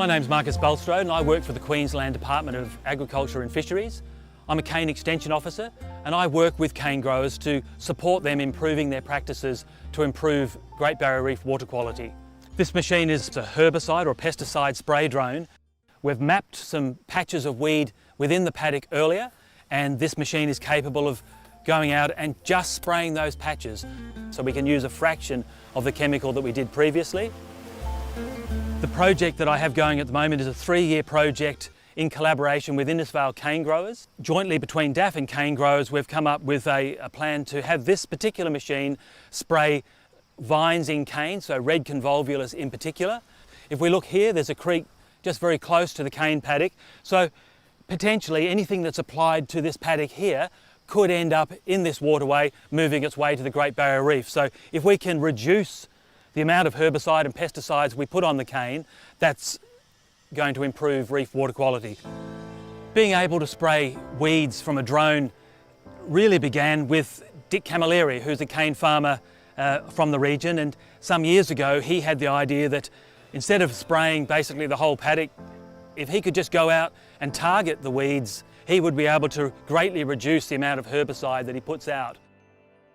My name's Marcus Bulstrode and I work for the Queensland Department of Agriculture and Fisheries. I'm a cane extension officer and I work with cane growers to support them improving their practices to improve Great Barrier Reef water quality. This machine is a herbicide or pesticide spray drone. We've mapped some patches of weed within the paddock earlier, and this machine is capable of going out and just spraying those patches, so we can use a fraction of the chemical that we did previously. The project that I have going at the moment is a 3-year project in collaboration with Innisfail cane growers. Jointly between DAF and cane growers, we've come up with a plan to have this particular machine spray vines in cane, so red convolvulus in particular. If we look here, there's a creek just very close to the cane paddock, so potentially anything that's applied to this paddock here could end up in this waterway, moving its way to the Great Barrier Reef. So if we can reduce the amount of herbicide and pesticides we put on the cane, that's going to improve reef water quality. Being able to spray weeds from a drone really began with Dick Camilleri, who's a cane farmer from the region, and some years ago he had the idea that instead of spraying basically the whole paddock, if he could just go out and target the weeds, he would be able to greatly reduce the amount of herbicide that he puts out.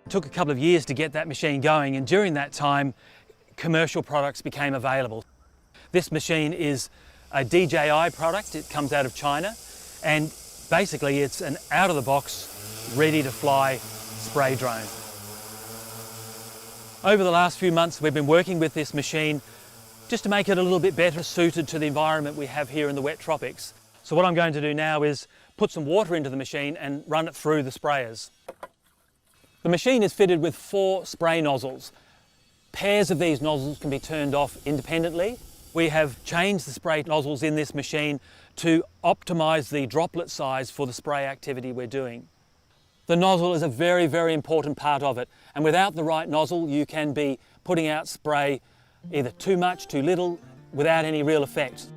It took a couple of years to get that machine going, and during that time commercial products became available. This machine is a DJI product. It comes out of China, and basically it's an out-of-the-box, ready-to-fly spray drone. Over the last few months we've been working with this machine just to make it a little bit better suited to the environment we have here in the wet tropics. So what I'm going to do now is put some water into the machine and run it through the sprayers. The machine is fitted with 4 spray nozzles. Pairs of these nozzles can be turned off independently. We have changed the spray nozzles in this machine to optimise the droplet size for the spray activity we're doing. The nozzle is a very, very important part of it, and without the right nozzle you can be putting out spray either too much, too little, without any real effect.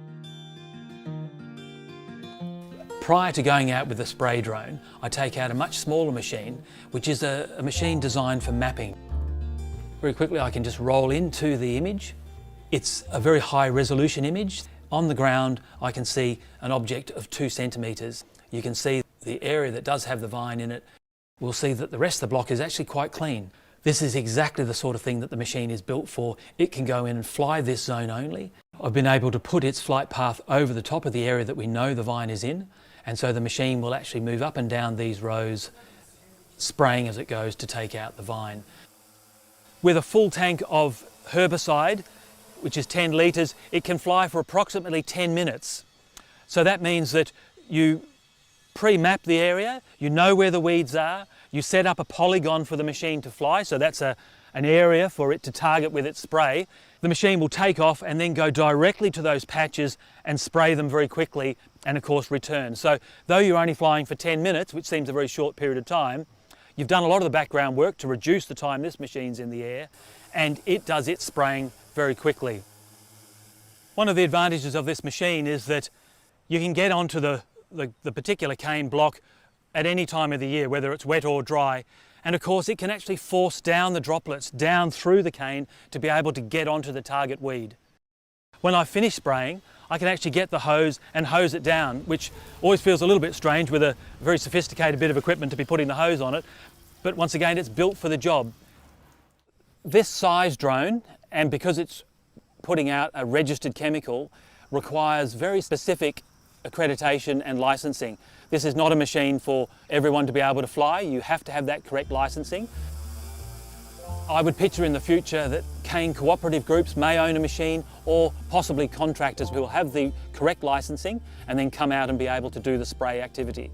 Prior to going out with the spray drone, I take out a much smaller machine, which is a machine designed for mapping. Very quickly I can just roll into the image. It's a very high resolution image. On the ground I can see an object of 2 centimetres. You can see the area that does have the vine in it. We'll see that the rest of the block is actually quite clean. This is exactly the sort of thing that the machine is built for. It can go in and fly this zone only. I've been able to put its flight path over the top of the area that we know the vine is in, and so the machine will actually move up and down these rows, spraying as it goes to take out the vine. With a full tank of herbicide, which is 10 litres, it can fly for approximately 10 minutes. So that means that you pre-map the area, you know where the weeds are, you set up a polygon for the machine to fly, so that's an area for it to target with its spray. The machine will take off and then go directly to those patches and spray them very quickly, and of course return. So though you're only flying for 10 minutes, which seems a very short period of time, you've done a lot of the background work to reduce the time this machine's in the air, and it does its spraying very quickly. One of the advantages of this machine is that you can get onto the particular cane block at any time of the year, whether it's wet or dry, and of course it can actually force down the droplets down through the cane to be able to get onto the target weed. When I finish spraying, I can actually get the hose and hose it down, which always feels a little bit strange with a very sophisticated bit of equipment to be putting the hose on it, but once again it's built for the job. This size drone, and because it's putting out a registered chemical, requires very specific accreditation and licensing. This is not a machine for everyone to be able to fly. You have to have that correct licensing. I would picture in the future that cane cooperative groups may own a machine, or possibly contractors who will have the correct licensing and then come out and be able to do the spray activity.